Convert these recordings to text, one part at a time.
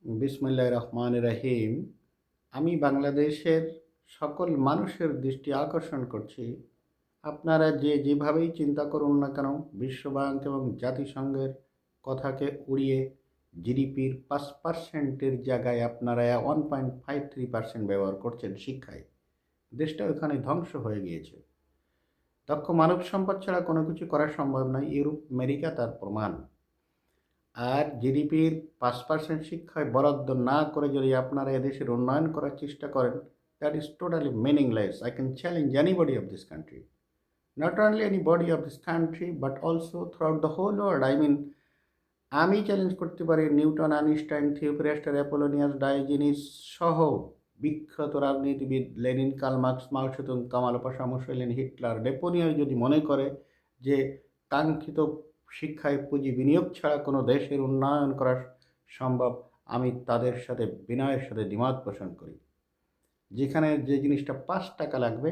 বিসমিল্লাহির রহমানির রহিম। আমি বাংলাদেশের সকল মানুষের দৃষ্টি আকর্ষণ করছি। আপনারা যেভাবেই চিন্তা করুন না কেন, বিশ্বব্যাংক এবং জাতিসংঘের কথাকে উড়িয়ে জিডিপির 5%-এর জায়গায় আপনারা 1.53% ব্যবহার করছেন শিক্ষায়। দেশটা ওখানে ধ্বংস হয়ে গিয়েছে। দক্ষ মানব সম্পদ ছাড়া কোনো কিছু করা সম্ভব নয়। ইউরোপ, আমেরিকা তার প্রমাণ। আর জিডিপির 5% শিক্ষায় বরাদ্দ না করে যদি আপনারা এদেশের উন্নয়ন করার চেষ্টা করেন, that is totally meaningless. I can challenge anybody of this country, not only anybody of this country but also throughout the whole world. আমি চ্যালেঞ্জ করতে পারি Newton, Einstein, Theophrastus, Apollonius, Diogenes সহ বিখ্যাত রাজনীতিবিদ Lenin, Karl Marx, Mao Tsetung, Kemal Pasha, Mussolini, Hitler, Napoleon যদি মনে করে যে কাঙ্ক্ষিত শিক্ষায় পুঁজি বিনিয়োগ ছাড়া কোনো দেশের উন্নয়ন করা সম্ভব, আমি তাদের সাথে বিনয়ের সাথে দ্বিমত পোষণ করি। যেখানে যে জিনিসটা 5 টাকা লাগবে,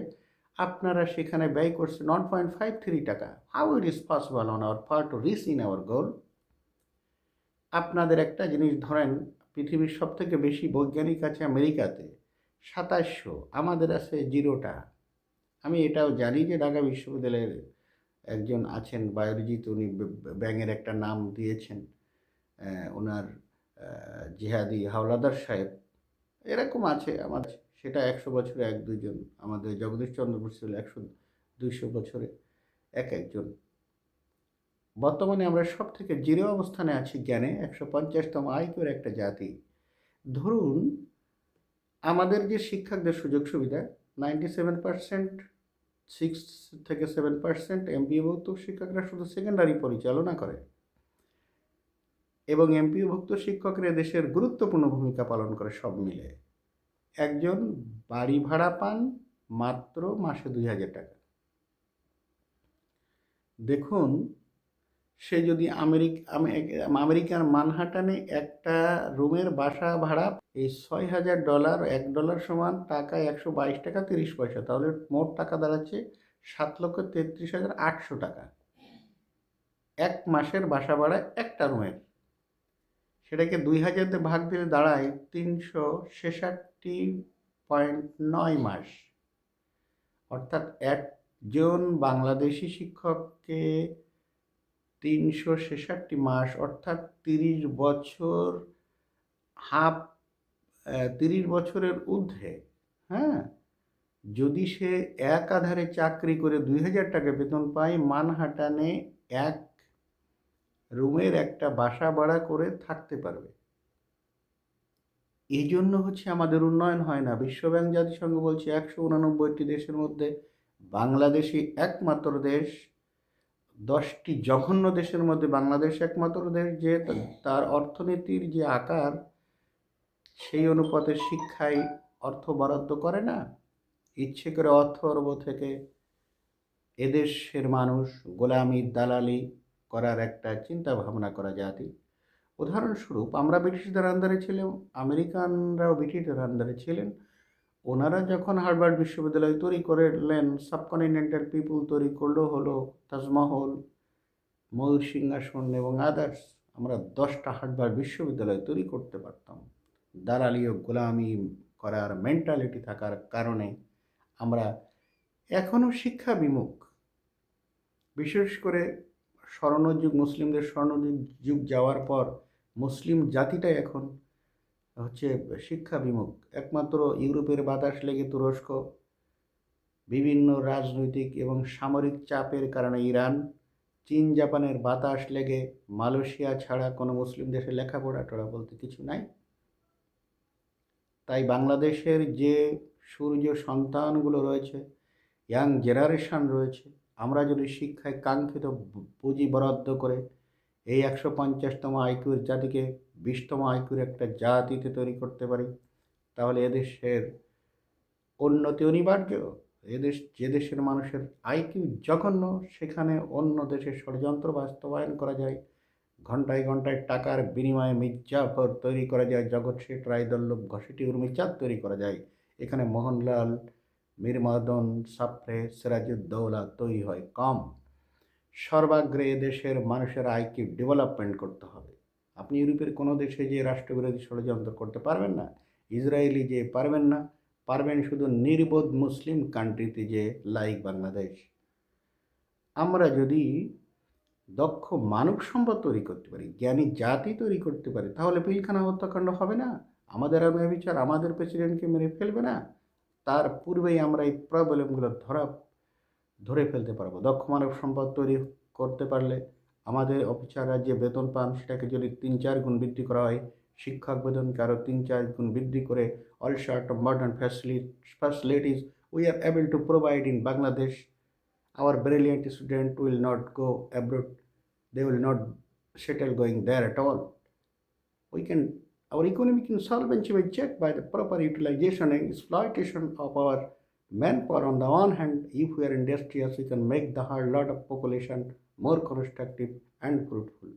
আপনারা সেখানে ব্যয় করছেন 1.53 টাকা। How it is possible on our part to reach in our goal? আপনাদের একটা জিনিস ধরেন, পৃথিবীর সবথেকে বেশি বৈজ্ঞানিক আছে আমেরিকাতে, 2700, আমাদের আছে 0টা। আমি এটাও জানি যে ঢাকা বিশ্ববিদ্যালয়ের একজন আছেন বায়োলজিতে, উনি ব্যাঙের একটা নাম দিয়েছেন, ওনার জিহাদি হাওলাদার সাহেব, এরকম আছে আমাদের। সেটা 100 বছরে 1-2 জন। আমাদের জগদীশচন্দ্র বসু ছিল 100-200 বছরে একজন। বর্তমানে আমরা সব থেকে জিরো অবস্থানে আছি জ্ঞানে, 150তম আইকিউর একটা জাতি। ধরুন, আমাদের যে শিক্ষকদের সুযোগ সুবিধা, 97%, 6 থেকে 7% এমপিওভুক্ত শিক্ষকরা শুধু সেকেন্ডারি পরিচালনা করে, এবং এমপিওভুক্ত শিক্ষকরা দেশের গুরুত্বপূর্ণ ভূমিকা পালন করে সব মিলে। একজন বাড়ি ভাড়া পান মাত্র মাসে 2000 টাকা। দেখুন, সে যদি আমেরিকার মানহাটানে একটা রুমের বাসা ভাড়া, এই $6000, $1 সমান টাকায় 122 টাকা 30 পয়সা, তাহলে মোট টাকা দাঁড়াচ্ছে 7,33,800 টাকা। এক মাসের বাসা ভাড়া একটা রুমের। সেটাকে 2000 ভাগ দিলে দাঁড়ায় 366.9 মাস। অর্থাৎ একজন বাংলাদেশি শিক্ষককে 366 মাস, অর্থাৎ 30 বছর, হাফ, 30 বছরের ঊর্ধ্বে, হ্যাঁ, যদি সে একাধারে চাকরি করে 2000 টাকা বেতন পায়, মানহাটানে এক রুমের একটা বাসা ভাড়া করে থাকতে পারবে। এই জন্য হচ্ছে আমাদের উন্নয়ন হয় না। বিশ্বব্যাংক, জাতিসংঘ বলছে 189টি দেশের মধ্যে বাংলাদেশই একমাত্র দেশ। 10টি জঘন্য দেশের মধ্যে বাংলাদেশ একমাত্র দেশ যে তার অর্থনীতির যে আকার, সেই অনুপাতে শিক্ষায় অর্থ বরাদ্দ করে না। ইচ্ছে করে অর্থ থেকে এদেশের মানুষ গোলামি, দালালি করার একটা চিন্তা ভাবনা করা জাতি। উদাহরণস্বরূপ, আমরা ব্রিটিশদের আন্ডারে ছিলাম, আমেরিকানরাও ব্রিটিশদের আন্ডারে ছিলেন। ওনারা যখন হার্ভার্ড বিশ্ববিদ্যালয় তৈরি করলেন, সাবকন্টিনেন্টাল পিপুল তৈরি করলো হলো তাজমহল, ময়ূর সিংহাসন এবং আদার্স, আমরা 10টা হার্ভার্ড বিশ্ববিদ্যালয় তৈরি করতে পারতাম। দালালি ও গোলামি করার মেন্টালিটি থাকার কারণে আমরা এখনও শিক্ষা বিমুখ। বিশেষ করে স্বর্ণযুগ, মুসলিমদের স্বর্ণযুগ যুগ যাওয়ার পর মুসলিম জাতিটাই এখন হচ্ছে শিক্ষা বিমুখ। একমাত্র ইউরোপের বাতাস লেগে তুরস্ক, বিভিন্ন রাজনৈতিক এবং সামরিক চাপের কারণে ইরান, চীন, জাপানের বাতাস লেগে মালয়েশিয়া ছাড়া কোনো মুসলিম দেশে লেখাপড়া টোড়া বলতে কিছু নাই। তাই বাংলাদেশের যে সূর্য সন্তানগুলো রয়েছে, ইয়াং জেনারেশন রয়েছে, আমরা যদি শিক্ষায় কাঙ্ক্ষিত পুঁজি বরাদ্দ করে এই 150তম আইকিউর জাতিকে 20তম আইকিউর একটা জাতিতে তৈরি করতে পারি, তাহলে এদেশের উন্নতি অনিবার্য। যে দেশের মানুষের আইকিউ জঘন্য, সেখানে অন্য দেশের ষড়যন্ত্র বাস্তবায়ন করা যায়। ঘন্টায় ঘন্টায় টাকার বিনিময়ে মির্জাফর তৈরি করা যায়, জগৎ শেঠ, রায়দল্লভ, ঘসেটি, উর্মিচাঁদ তৈরি করা যায়। এখানে মোহনলাল, মীর মদন, সাফরে, সিরাজউদ্দৌলা তৈরি হয় কম। সর্বাগ্রে দেশের মানুষের আইকিউ ডেভেলপমেন্ট করতে হবে। আপনি ইউরোপের কোনো দেশে যে রাষ্ট্রবিরোধী ষড়যন্ত্র করতে পারবেন না, ইসরায়েলি যে পারবেন না, পারবেন শুধু নির্বোধ মুসলিম কান্ট্রিতে যে লাইক বাংলাদেশ। আমরা যদি দক্ষ মানব সম্পদ তৈরি করতে পারি, জ্ঞানী জাতি তৈরি করতে পারি, তাহলে পিলখানা হত্যাকাণ্ড হবে না, আমাদের আর্মি বিচার আমাদের প্রেসিডেন্টকে মেরে ফেলবে না। তার পূর্বেই আমরা এই প্রবলেমগুলো ধরে ফেলতে পারবো। দক্ষ মানব সম্পদ তৈরি করতে পারলে আমাদের অফিসাররা যে বেতন পান সেটাকে যদি 3-4 গুণ বৃদ্ধি করা হয়, শিক্ষক বেতনকে আরও 3-4 গুণ বৃদ্ধি করে all sort of modern facilities we are able to provide in Bangladesh, our brilliant student will not go abroad, they will not settle going there at all. We can Our economic insolvency may checked by the proper utilization and exploitation of our manpower. On the one hand, if we are industrious, we can make the whole lot of population more constructive and fruitful.